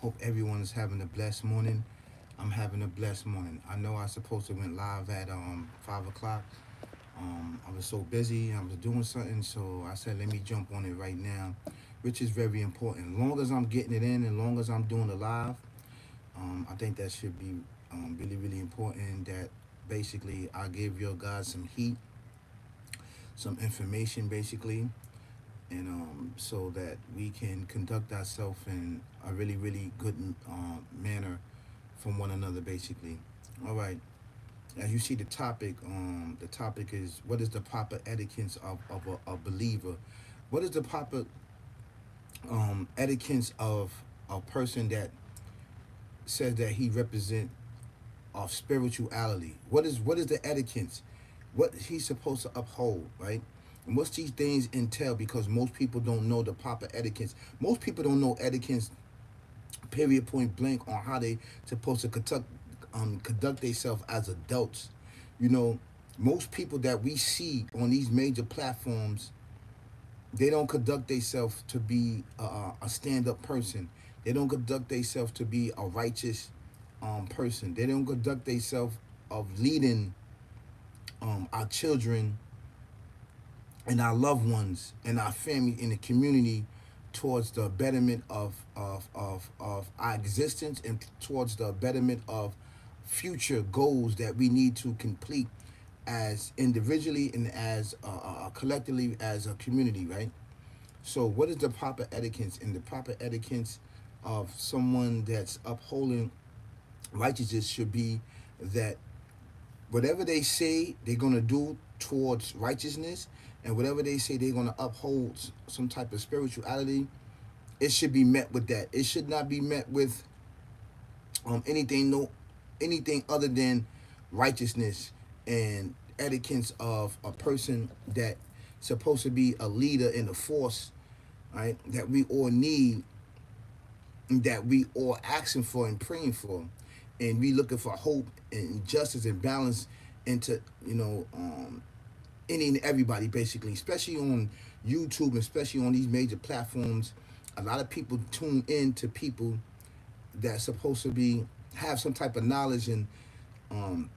Hope everyone is having a blessed morning. I'm having a blessed morning. I know I supposed to went live at 5 o'clock. I was so busy. I was doing something, so I said let me jump on it right now, which is very important. As long as I'm getting it in, and long as I'm doing the live, I think that should be really really important. That basically I give your guys some heat, some information, basically, and so that we can conduct ourselves in a really really good manner from one another, basically. All right. As you see the topic is what is the proper etiquette of a believer? What is the proper etiquette of a person that says that he represent of spirituality? What is the etiquette? What he's supposed to uphold, right? And what's these things entail? Because most people don't know the proper etiquette. Most people don't know etiquette, period, point blank, on how they supposed to conduct themselves as adults. You know, most people that we see on these major platforms, they don't conduct themselves to be a stand-up person. They don't conduct themselves to be a righteous person. They don't conduct themselves of leading our children and our loved ones and our family in the community towards the betterment of our existence and towards the betterment of future goals that we need to complete as individually and as collectively as a community, right? So, what is the proper etiquette? And the proper etiquette of someone that's upholding righteousness should be that whatever they say they're going to do towards righteousness and whatever they say they're going to uphold some type of spirituality, it should be met with that. It should not be met with anything no anything other than righteousness and etiquette of a person that supposed to be a leader in the force, right? That we all need, that we all asking for and praying for, and we looking for hope and justice and balance into any and everybody, basically, especially on YouTube, especially on these major platforms. A lot of people tune in to people that's supposed to be have some type of knowledge and um,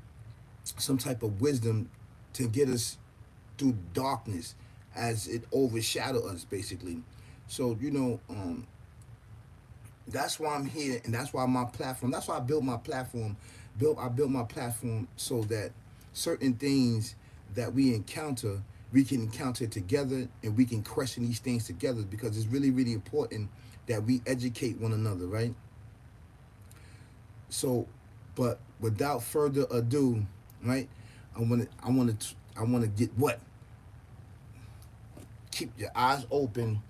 some type of wisdom to get us through darkness as it overshadow us, basically. So that's why I'm here, and that's why my platform. That's why I built my platform. I built my platform so that certain things that we encounter, we can encounter together, and we can question these things together because it's really really important that we educate one another, right? So, but without further ado, right? I want to get what? Keep your eyes open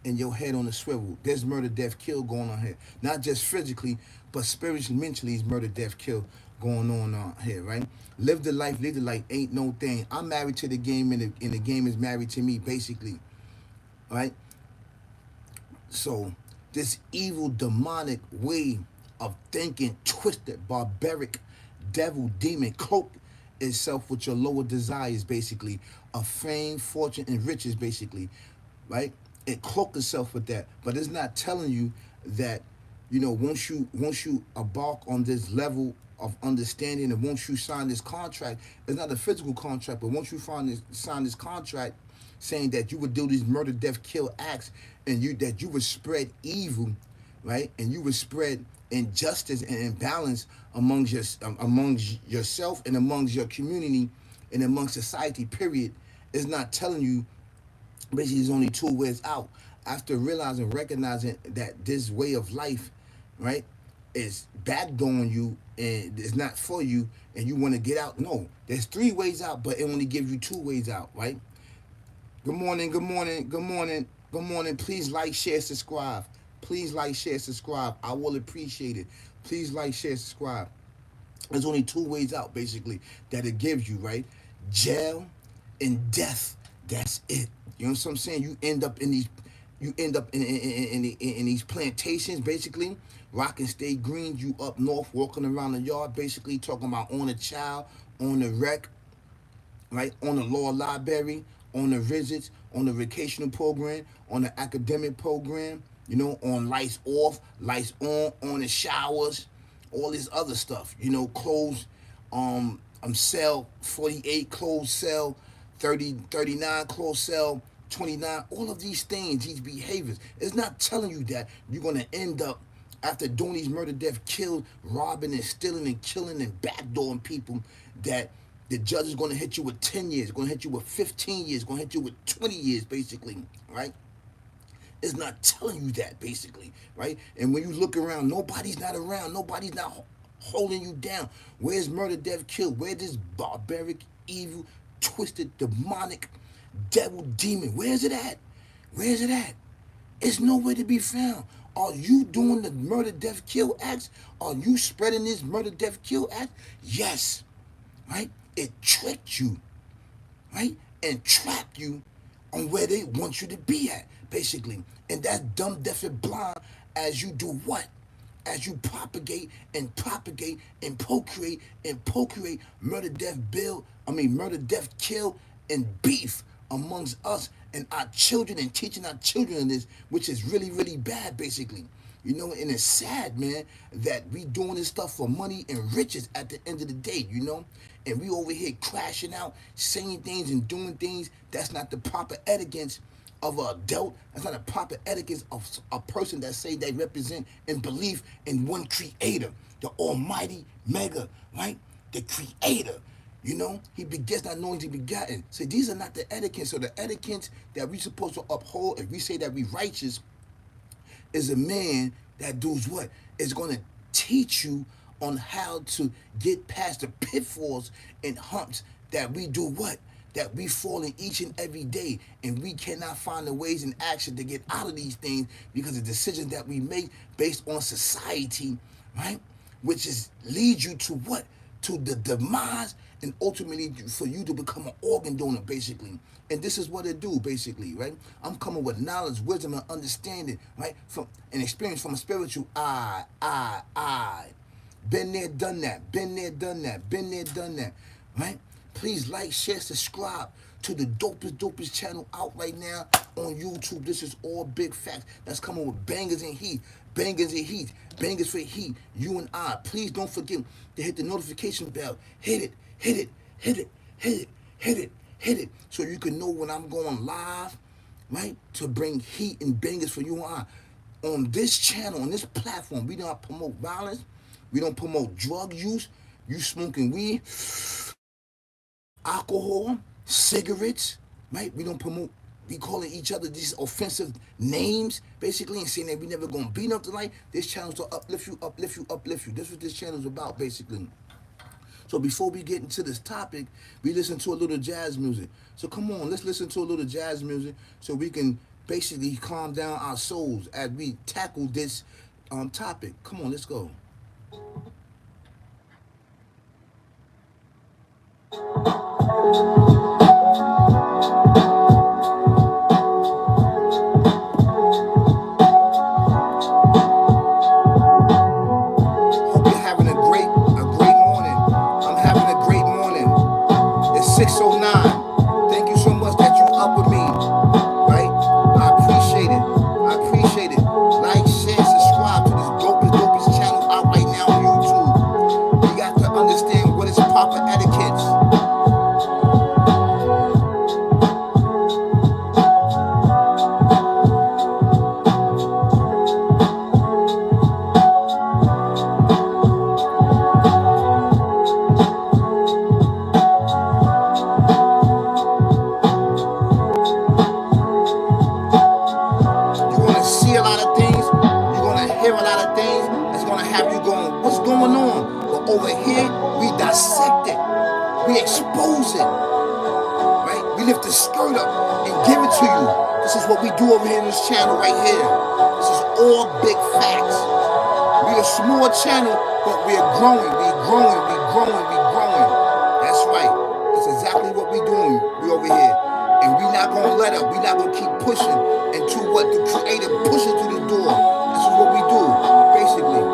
and your head on the swivel. There's murder, death, kill going on here. Not just physically, but spiritually, mentally, is murder, death, kill going on here, right? Live the life, live the life. Ain't no thing. I'm married to the game, and the game is married to me, basically, right? So this evil, demonic way of thinking, twisted, barbaric, devil, demon, cloak itself with your lower desires, basically, of fame, fortune, and riches, basically, right? It cloak itself with that, but it's not telling you that, once you embark on this level of understanding, and once you sign this contract, it's not a physical contract, but once you sign this contract saying that you would do these murder, death, kill acts, and you would spread evil, right? And you would spread injustice and imbalance amongst yourself and amongst your community and amongst society. Period. Is not telling you basically there's only two ways out. After realizing, recognizing that this way of life, right, is backdoing you and it's not for you, and you want to get out. No, there's three ways out, but it only gives you two ways out, right? Good morning, good morning, good morning, good morning. Please like, share, subscribe. Please like, share, subscribe. I will appreciate it. Please like, share, subscribe. There's only two ways out, basically, that it gives you, right? Jail and death. That's it. You know what I'm saying? You end up in these plantations, basically. Rocking State Green, you up north, walking around the yard, basically talking about on a child, on the wreck, right? On the law library, on the visits, on the vacational program, on the academic program, on lights off, lights on the showers, all this other stuff, clothes, cell 48, clothes cell 30, 39, clothes cell 29, all of these things, these behaviors. It's not telling you that you're going to end up after doing these murder, death, kill, robbing and stealing and killing and backdooring people, that the judge is going to hit you with 10 years, going to hit you with 15 years, going to hit you with 20 years, basically, right? It's not telling you that, basically, right? And when you look around, nobody's not around. Nobody's not holding you down. Where's murder, death, kill? Where's this barbaric, evil, twisted, demonic, devil, demon? Where's it at? Where's it at? It's nowhere to be found. Are you doing the murder, death, kill acts? Are you spreading this murder, death, kill act? Yes, right? It tricked you, right? And trapped you on where they want you to be at, basically. And that's dumb, deaf, and blind as you do what? As you propagate and propagate and procreate murder, death, murder, death, kill, and beef amongst us and our children, and teaching our children this, which is really, really bad, basically. And it's sad, man, that we doing this stuff for money and riches at the end of the day, and we over here crashing out, saying things and doing things. That's not the proper etiquette of an adult. That's not a proper etiquette of a person that say they represent and believe in one creator, the almighty mega, right? The creator. He begets not knowing to be begotten. So these are not the etiquettes. So the etiquettes that we supposed to uphold, if we say that we righteous, is a man that does what? Is going to teach you on how to get past the pitfalls and humps that we do what? That we fall in each and every day, and we cannot find the ways and action to get out of these things because of decisions that we make based on society, right? Which is leads you to what? To the demise, and ultimately for you to become an organ donor, basically. And this is what it do, basically, right? I'm coming with knowledge, wisdom, and understanding, right? From an experience from a spiritual I. Been there, done that. Been there, done that. Been there, done that, right? Please like, share, subscribe to the dopest channel out right now on YouTube. This is all big facts. That's coming with bangers and heat. Bangers and heat. Bangers for heat. You and I. Please don't forget to hit the notification bell. Hit it. Hit it. Hit it. Hit it. Hit it. Hit it. So you can know when I'm going live, right? To bring heat and bangers for you and I. On this channel, on this platform, we don't promote violence. We don't promote drug use. You smoking weed, alcohol, cigarettes, right? We don't promote, we calling each other these offensive names, basically, and saying that we never gonna beat up tonight. This channel's to uplift you, uplift you, uplift you. That's what this channel's about, basically. So before we get into this topic, we listen to a little jazz music. So come on, let's listen to a little jazz music so we can basically calm down our souls as we tackle this topic. Come on, let's go. Hope you're having a great morning. I'm having a great morning. It's 6:09. Thank you so much that you up with me, right? I appreciate it. I appreciate it. Like, share, subscribe to this dopest channel out right now on YouTube. You got to understand what is proper etiquette. You're going to see a lot of things. You're going to hear a lot of things. That's going to have you going, what's going on? But over here, we dissect it. We expose it. Right? We lift the skirt up and give it to you. This is what we do over here in this channel right here. This is all big facts. We're a small channel, but we're growing. We're growing. We're growing. We're growing. That's right. That's exactly what we're doing. We over here. And we're not going to let up. We're not going to keep pushing into what the Creator pushes through the door. This is what we do, basically.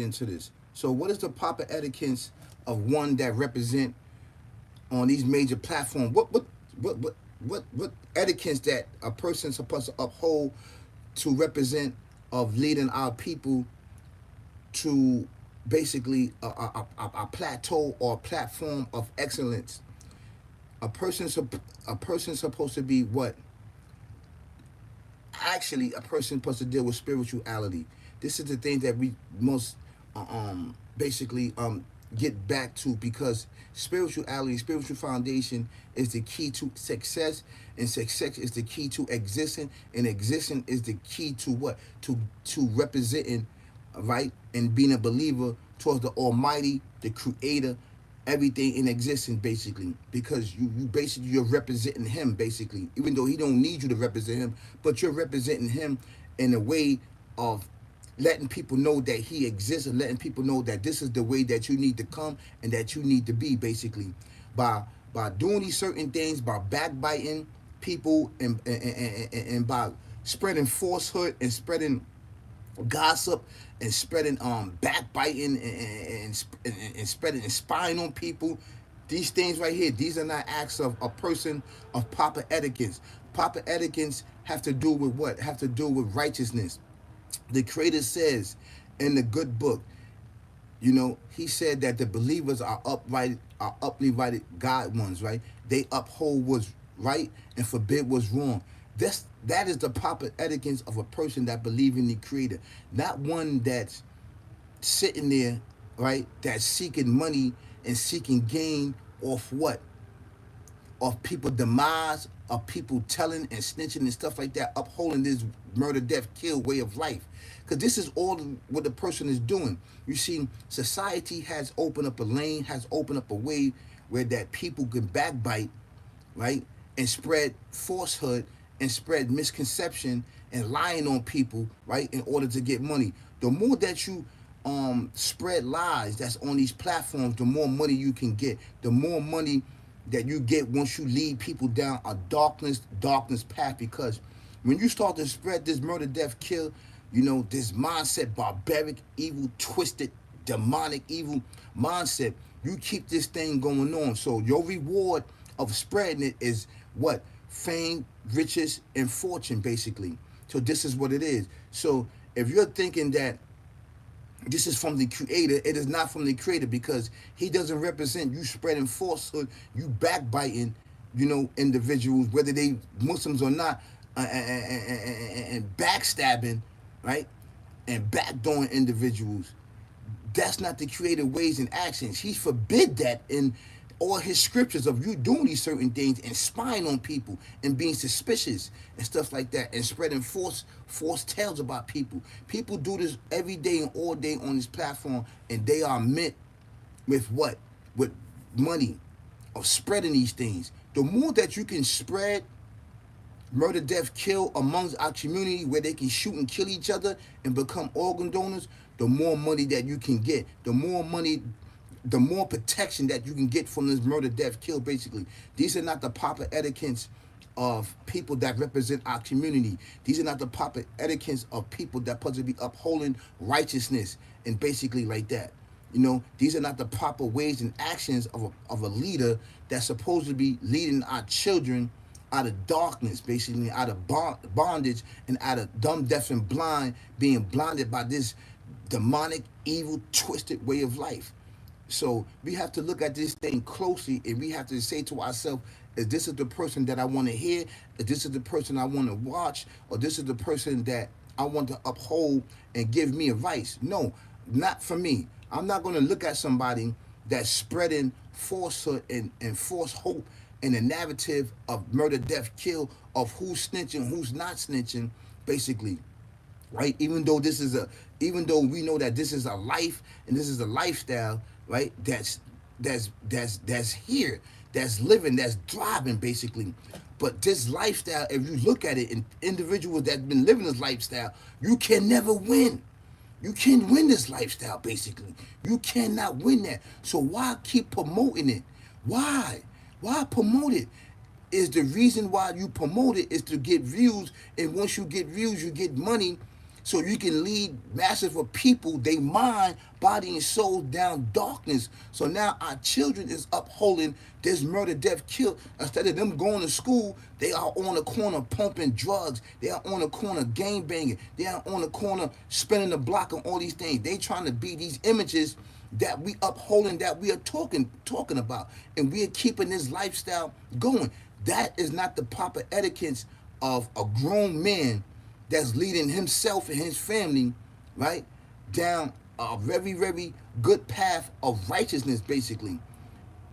into this. So, what is the proper etiquette of one that represent on these major platforms? What etiquette that a person's supposed to uphold to represent of leading our people to basically a plateau or a platform of excellence? A person supposed to be what? Actually, a person supposed to deal with spirituality. This is the thing that we most basically get back to, because spirituality, spiritual foundation is the key to success, and success is the key to existing, and existing is the key to what? To representing, right, and being a believer towards the Almighty, the Creator, everything in existence, basically, because you basically, you're representing Him, basically, even though He don't need you to represent Him, but you're representing Him in a way of letting people know that He exists, and letting people know that this is the way that you need to come and that you need to be, basically, by doing these certain things, by backbiting people, and by spreading falsehood and spreading gossip and spreading backbiting and spreading and spying on people. These things right here, these are not acts of a person of proper etiquette. Proper etiquette have to do with what? Have to do with righteousness. The Creator says in the good book, He said that the believers are upright, are upright God ones, right? They uphold what's right and forbid what's wrong. That is the proper etiquette of a person that believes in the Creator, not one that's sitting there, right? That's seeking money and seeking gain off what? Of people demise, of people telling and snitching and stuff like that, upholding this murder, death, kill way of life. Because this is all what the person is doing. You see, society has opened up a lane, has opened up a way where that people can backbite, right? And spread falsehood and spread misconception and lying on people, right? In order to get money. The more that you spread lies that's on these platforms, the more money you can get. The more money that you get once you lead people down a darkness path. Because when you start to spread this murder, death, kill, this mindset, barbaric, evil, twisted, demonic, evil mindset, you keep this thing going on. So your reward of spreading it is what? Fame, riches, and fortune, basically. So this is what it is. So if you're thinking that this is from the Creator, it is not from the Creator, because He doesn't represent you spreading falsehood, you backbiting, individuals, whether they Muslims or not, and backstabbing, right, and backdooring individuals. That's not the Creator ways and actions. He forbid that in all His scriptures, of you doing these certain things and spying on people and being suspicious and stuff like that, and spreading false tales about people. People do this every day and all day on this platform, and they are meant with what? With money, of spreading these things. The more that you can spread murder, death, kill amongst our community, where they can shoot and kill each other and become organ donors, the more money that you can get. The more protection that you can get from this murder, death, kill, basically. These are not the proper etiquettes of people that represent our community. These are not the proper etiquettes of people that supposed to be upholding righteousness and basically like that. These are not the proper ways and actions of a leader that's supposed to be leading our children out of darkness, basically, out of bondage, and out of dumb, deaf, and blind, being blinded by this demonic, evil, twisted way of life. So we have to look at this thing closely, and we have to say to ourselves, is this the person that I want to hear? Is this the person I want to watch? Or this is the person that I want to uphold and give me advice? No, not for me. I'm not going to look at somebody that's spreading falsehood and false hope in the narrative of murder, death, kill, of who's snitching, who's not snitching, basically. Right? Even though we know that this is a life and this is a lifestyle, right? That's here, that's living, that's thriving, basically. But this lifestyle, if you look at it, in individuals that've been living this lifestyle, you can never win. You can't win this lifestyle, basically. You cannot win that. So why keep promoting it? Why? Why promote it? Is the reason why you promote it is to get views, and once you get views, you get money. so you can lead masses of people, they mind, body, and soul down darkness. So now our children is upholding this murder, death, kill. Instead of them going to school, they are on the corner pumping drugs. They are on the corner gang banging. They are on the corner spinning the block and all these things. They trying to be these images that we upholding, that we are talking about, and we are keeping this lifestyle going. That is not the proper etiquette of a grown man that's leading himself and his family, right, down a very, very good path of righteousness, basically.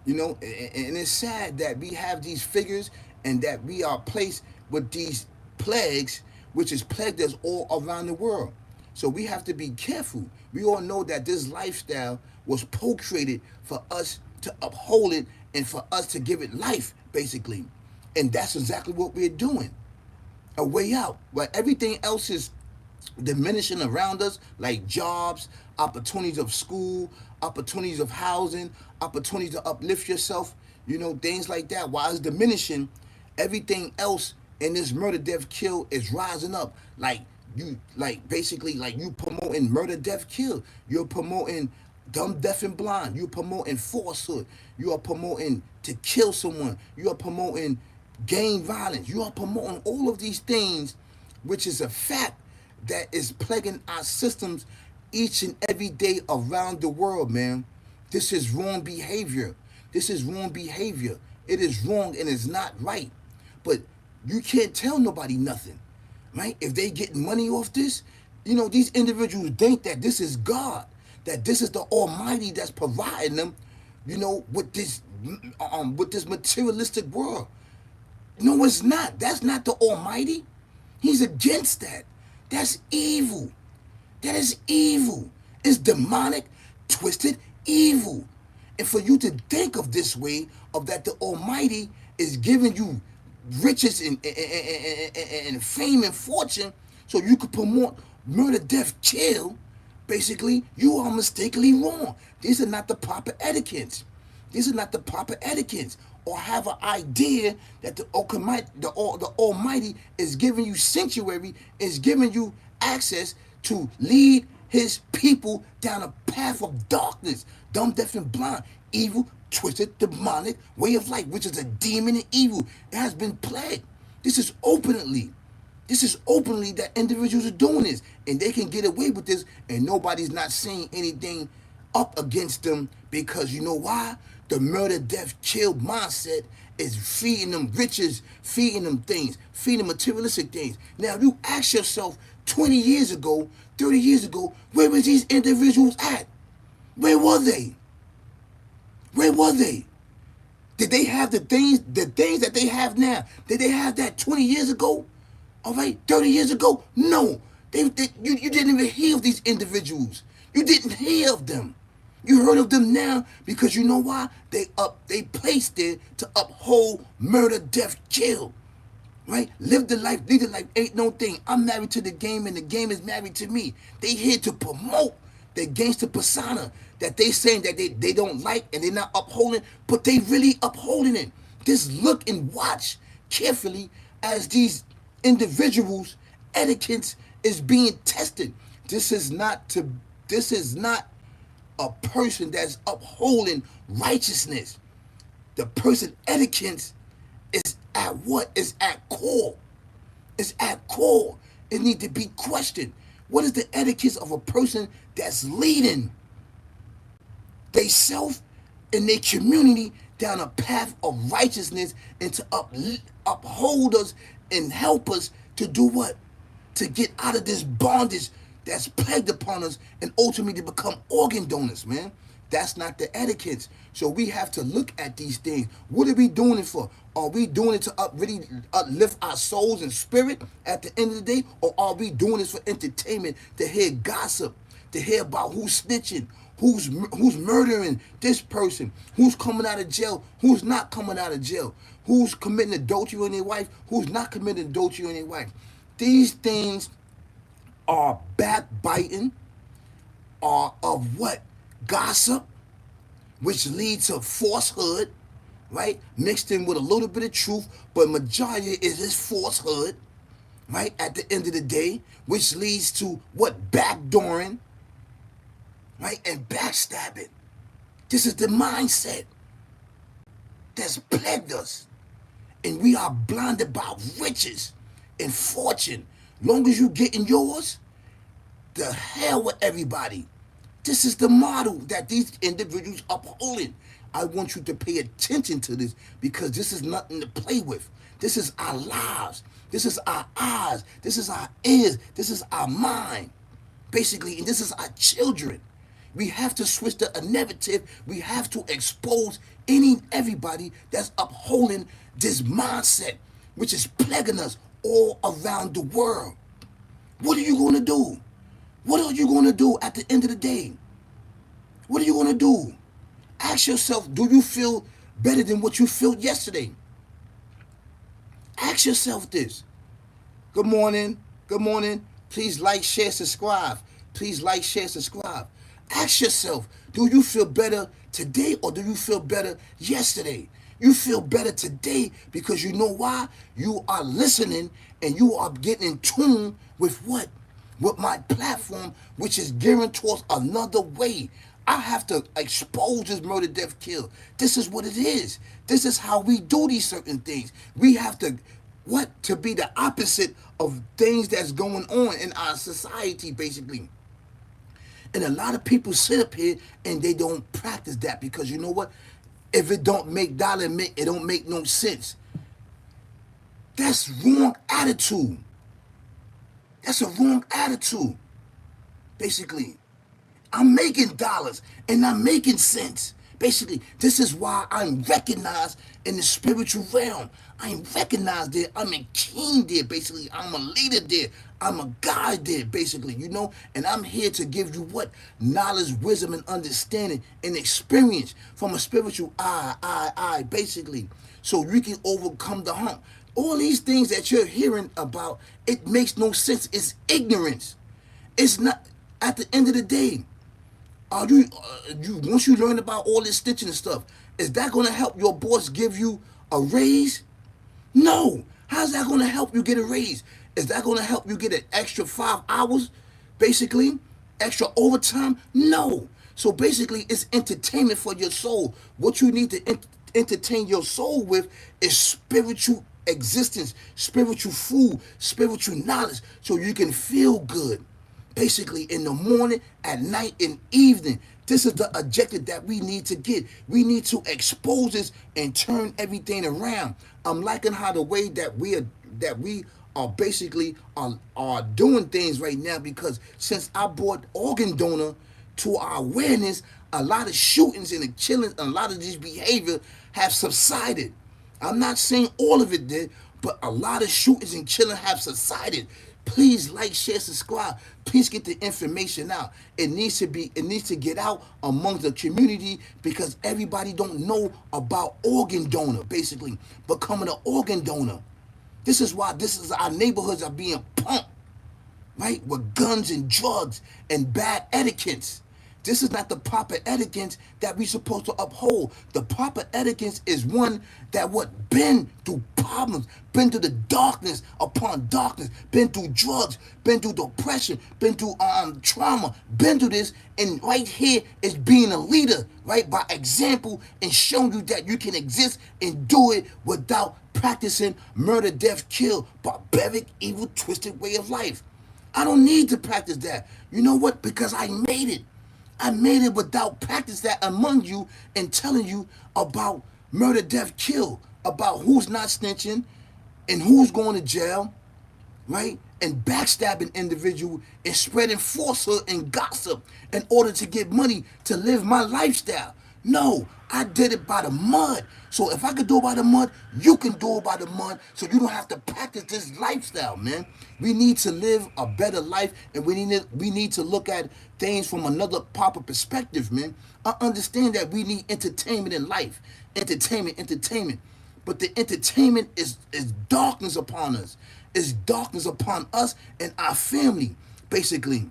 You know, and it's sad that we have these figures and that we are placed with these plagues, which is plagued us all around the world. So we have to be careful. We all know that this lifestyle was portrayed for us to uphold it and for us to give it life, basically. And that's exactly what we're doing. A way out. Where everything else is diminishing around us, like jobs, opportunities of school, opportunities of housing, opportunities to uplift yourself, you know, things like that. While it's diminishing, everything else in this murder, death, kill is rising up. Like basically, like you promoting murder, death, kill. You're promoting dumb, deaf, and blind. You're promoting falsehood. You are promoting to kill someone. You are promoting gang violence. You are promoting all of these things, which is a fact that is plaguing our systems each and every day around the world, man. This is wrong behavior. This is wrong behavior. It is wrong and it's not right. But you can't tell nobody nothing, right? If they get money off this, you know, these individuals think that this is God, that this is the Almighty that's providing them, you know, with this materialistic world. No, it's not. That's not the Almighty. He's against that. That's evil. That is evil. It's demonic, twisted evil. And for you to think of this way, of that the Almighty is giving you riches and fame and fortune so you could promote murder, death, kill, basically, you are mistakenly wrong. These are not the proper etiquettes. These are not the proper etiquettes. Or have an idea that the Almighty is giving you sanctuary, is giving you access to lead his people down a path of darkness, dumb, deaf, and blind, evil, twisted, demonic way of life, which is a demon and evil. It has been plagued. This is openly. This is openly that individuals are doing this, and they can get away with this, and nobody's not saying anything up against them, because you know why? The murder, death, kill mindset is feeding them riches, feeding them things, feeding them materialistic things. Now, you ask yourself 20 years ago, 30 years ago, where was these individuals at? Where were they? Where were they? Did they have the things that they have now? Did they have that 20 years ago? All right, 30 years ago? No. You didn't even hear of these individuals. You didn't hear of them. You heard of them now because you know why? They placed there to uphold murder, death, kill. Right? Live the life, lead the life, ain't no thing. I'm married to the game and the game is married to me. They here to promote the gangster persona that they saying that they don't like and they're not upholding, but they really upholding it. Just look and watch carefully as these individuals' etiquette is being tested. This is not a person that's upholding righteousness. The person etiquette is at what? Is at core. It's at core. It needs to be questioned. What is the etiquette of a person that's leading they self and their community down a path of righteousness and to uphold us and help us to do what? To get out of this bondage that's plagued upon us and ultimately to become organ donors, man. That's not the etiquette. So we have to look at these things. What are we doing it for? Are we doing it to really uplift our souls and spirit at the end of the day? Or are we doing this for entertainment, to hear gossip, to hear about who's snitching, who's murdering this person, who's coming out of jail, who's not coming out of jail, who's committing adultery on their wife, who's not committing adultery on their wife? These things are backbiting, are of what? Gossip, which leads to falsehood, right? Mixed in with a little bit of truth, but majority is this falsehood, right? At the end of the day, which leads to what? Backdooring, right? And backstabbing. This is the mindset that's plagued us. And we are blinded by riches and fortune. Long as you getting yours, the hell with everybody. This is the model that these individuals upholding. I want you to pay attention to this because this is nothing to play with. This is our lives. This is our eyes. This is our ears. This is our mind, basically, and this is our children. We have to switch the narrative. We have to expose any and everybody that's upholding this mindset, which is plaguing us all around the world. What are you going to do? What are you going to do at the end of the day? What are you going to do? Ask yourself, do you feel better than what you felt yesterday? Ask yourself this. Good morning. Good morning. Please like, share, subscribe. Please like, share, subscribe. Ask yourself, do you feel better today or do you feel better yesterday? You feel better today because you know why? You are listening and you are getting in tune with what? With my platform, which is gearing towards another way. I have to expose this murder, death, kill. This is what it is. This is how we do these certain things. We have to, what? To be the opposite of things that's going on in our society, basically. And a lot of people sit up here and they don't practice that because you know what? If it don't make dollar, it don't make no sense. That's wrong attitude. That's a wrong attitude, basically. I'm making dollars and I'm making sense. Basically, this is why I'm recognized in the spiritual realm. I'm recognized there. I'm a king there, basically. I'm a leader there. I'm a guide there, basically, you know. And I'm here to give you what? Knowledge, wisdom, and understanding and experience from a spiritual eye, basically. So you can overcome the hump. All these things that you're hearing about, it makes no sense. It's ignorance. It's not, at the end of the day, are you once you learn about all this stitching and stuff, is that going to help your boss give you a raise? No. How's that going to help you get a raise? Is that going to help you get an extra 5 hours, basically? Extra overtime? No. So basically, it's entertainment for your soul. What you need to entertain your soul with is spiritual existence, spiritual food, spiritual knowledge, so you can feel good. Basically, in the morning, at night, and evening. This is the objective that we need to get. We need to expose this and turn everything around. I'm liking how the way that we are basically are doing things right now because since I brought organ donor to our awareness, a lot of shootings and the killings, a lot of this behavior have subsided. I'm not saying all of it did, but a lot of shootings and killing have subsided. Please like, share, subscribe. Please get the information out. It needs to get out among the community because everybody don't know about organ donor, basically becoming an organ donor. This is why our neighborhoods are being pumped, right? With guns and drugs and bad etiquettes. This is not the proper etiquette that we're supposed to uphold. The proper etiquette is one that what been through problems, been through the darkness upon darkness, been through drugs, been through depression, been through trauma, been through this, and right here is being a leader, right? By example and showing you that you can exist and do it without practicing murder, death, kill, barbaric, evil, twisted way of life. I don't need to practice that. You know what? Because I made it. I made it without practice that among you and telling you about murder, death, kill, about who's not snitching and who's going to jail, right? And backstabbing individual and spreading falsehood and gossip in order to get money to live my lifestyle. No, I did it by the mud. So if I could do it by the mud, you can do it by the mud so you don't have to practice this lifestyle, man. We need to live a better life and we need to look at things from another proper perspective, man. I understand that we need entertainment in life. Entertainment. But the entertainment is darkness upon us. It's darkness upon us and our family, basically.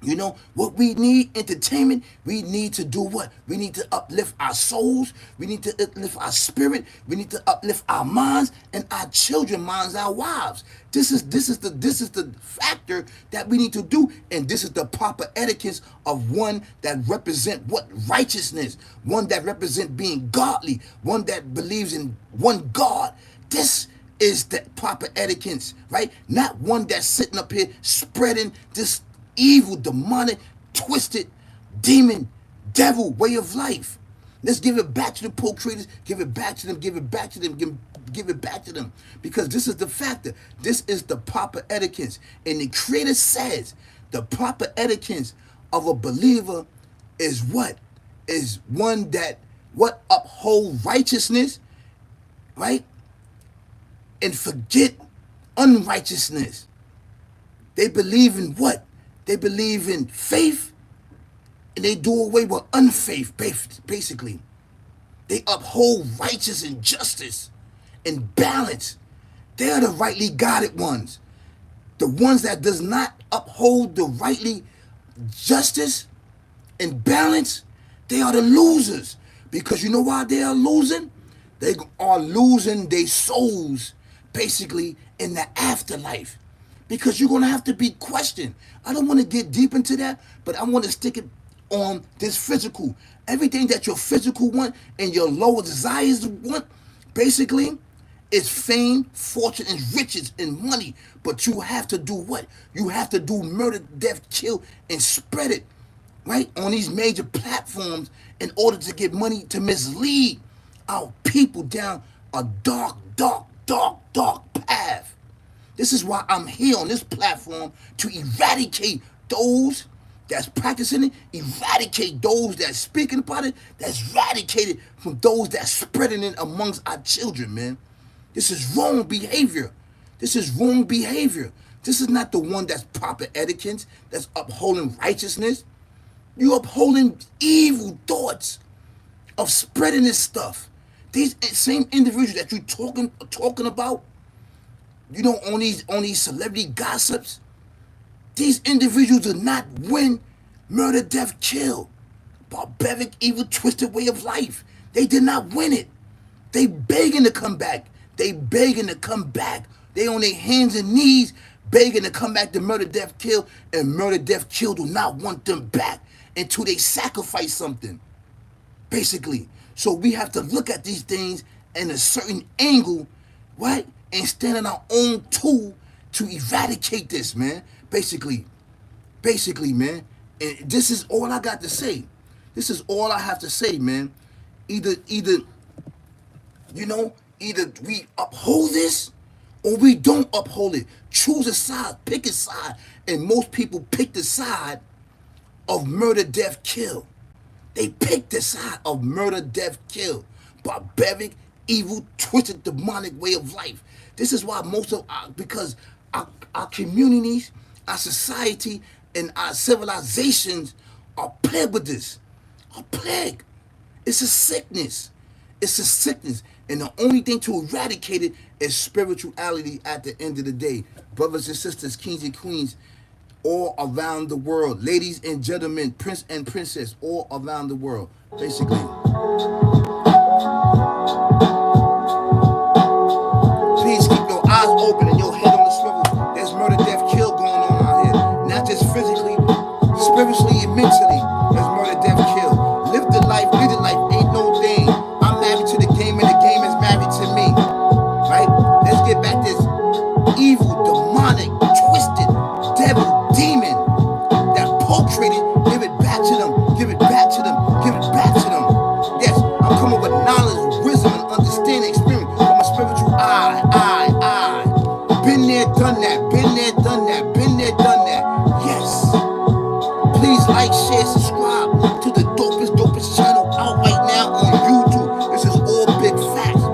You know what we need? Entertainment. We need to do what? We need to uplift our souls. We need to uplift our spirit. We need to uplift our minds and our children minds, our wives. This is the factor that we need to do, and this is the proper etiquette of one that represent what? Righteousness. One that represent being godly. One that believes in one God. This is the proper etiquette, right? Not one that's sitting up here spreading this evil, demonic, twisted, demon, devil way of life. Let's give it back to the procreators. Give it back to them. Give it back to them. Give it back to them. Because this is the factor. This is the proper etiquette. And the Creator says the proper etiquette of a believer is what? Is one that what? Uphold righteousness, right? And forget unrighteousness. They believe in what? They believe in faith, and they do away with unfaith, basically. They uphold righteousness and justice and balance. They are the rightly guided ones. The ones that does not uphold the rightly justice and balance, they are the losers. Because you know why they are losing? They are losing their souls, basically, in the afterlife. Because you're going to have to be questioned. I don't want to get deep into that, but I want to stick it on this physical. Everything that your physical want and your lower desires want, basically, is fame, fortune, and riches and money. But you have to do what? You have to do murder, death, kill, and spread it, right? On these major platforms in order to get money to mislead our people down a dark, dark, dark, dark path. This is why I'm here on this platform to eradicate those that's practicing it, eradicate those that's speaking about it, that's eradicated from those that's spreading it amongst our children, man. This is wrong behavior. This is wrong behavior. This is not the one that's proper etiquette, that's upholding righteousness. You're upholding evil thoughts of spreading this stuff. These same individuals that you're talking about, you know, on these celebrity gossips, these individuals did not win murder, death, kill. Barbaric, evil, twisted way of life. They did not win it. They begging to come back. They begging to come back. They on their hands and knees begging to come back to murder, death, kill. And murder, death, kill do not want them back until they sacrifice something, basically. So we have to look at these things in a certain angle, right? And stand on our own tool to eradicate this, man. Basically, man. And this is all I got to say. This is all I have to say, man. Either we uphold this or we don't uphold it. Choose a side, pick a side. And most people pick the side of murder, death, kill. They pick the side of murder, death, kill. Barbaric, evil, twisted, demonic way of life. This is why because our communities, our society, and our civilizations are plagued with this. A plague. It's a sickness. It's a sickness. And the only thing to eradicate it is spirituality at the end of the day. Brothers and sisters, kings and queens, all around the world. Ladies and gentlemen, prince and princess, all around the world. Basically. Please keep your eyes open and your head on the swivel. There's murder, death, kill going on out here. Not just physically, spiritually, and mentally. There's murder, death, kill. Live the life, lead the life, ain't no thing. I'm married to the game and the game is married to me. Right? Let's get back this evil, demonic, twisted, devil, demon that portrayed. Give it back to them. Give it back to them. Give it back to them. Yes, I'm coming with knowledge, wisdom, and understanding, experience from a spiritual eye. Been there, done that. Been there, done that. Been there, done that. Yes. Please like, share, subscribe to the dopest channel out right now on YouTube. This is all big facts.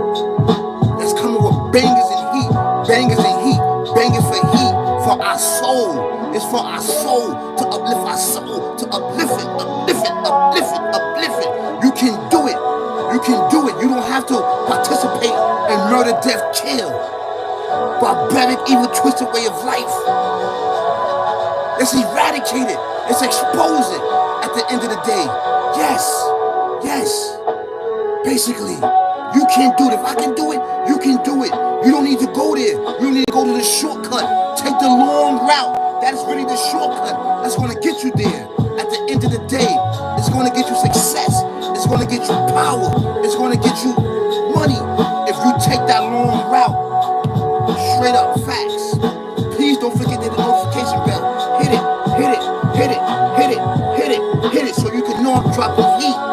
That's coming with bangers and heat. Bangers and heat. Bangers for heat. For our soul. It's for our soul. To uplift our soul. To uplift it. Uplift it. Uplift it. Uplift it. You can do it. You can do it. You don't have to participate in murder, death, kill. Barbaric, evil, twisted way of life. Let's eradicate it. It's exposing at the end of the day. Yes, yes. Basically, you can't do it. If I can do it, you can do it. You don't need to go there. You don't need to go to the shortcut. Take the long route. That is really the shortcut. That's going to get you there. At the end of the day, it's going to get you success. It's going to get you power. It's going to get you money. If you take that long route, straight up facts. Please don't forget the notification bell. Hit it, hit it, hit it, hit it, hit it, hit it, so you can know I'm dropping heat.